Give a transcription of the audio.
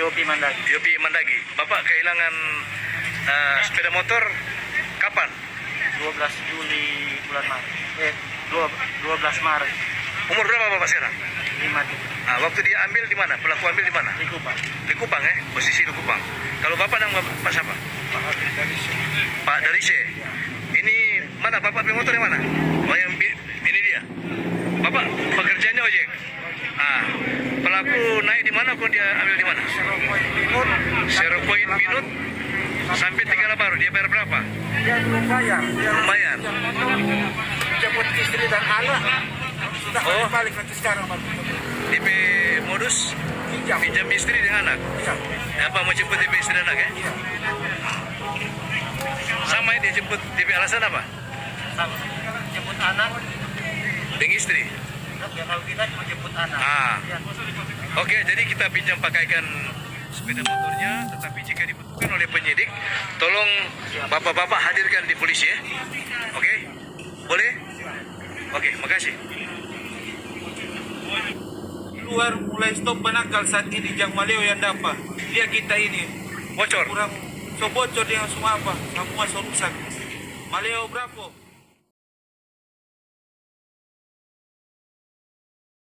Yopi Mandagi. Yopi Mandagi. Bapak kehilangan sepeda motor kapan? 12 Juli bulan Maret. 12 Maret. Umur berapa Bapak sekarang? 5. Nah, waktu dia ambil di mana? Pelaku ambil di mana? Di Kupang. Di Kupang posisi di Kupang. Kalau Bapak nama Bapak siapa? Pak Darise. Ini mana Bapak punya motor yang mana? Oh yang ini dia. Bapak pekerjaannya ojek. Ah, pelaku naik di mana kok dia ambil di mana? 0 poin minut sampai tinggal baru. Dia bayar berapa? Dia belum bayar. Belum bayar. Jemput istri dan anak. Sudah balik nanti sekarang. DP modus pinjam istri dengan anak. Iya. Apa mau jemput DP istri dan anak ya? Iya. Sama dia jemput DP alasan apa? Sama. Jemput anak. Dengan istri. Ya, kalau kita cuma jemput anak. Ya. Oke, jadi kita pinjam pakaikan sepeda motornya, tetapi jika dibutuhkan oleh penyidik, tolong bapak-bapak hadirkan di polisi ya. Oke, boleh? Oke, makasih. Luar mulai stop penangkal saat ini Jang Maleo yang dapat. Dia kita ini Bocor. kurang so bocor dengan semua apa, semua so rusak. Maleo berapa?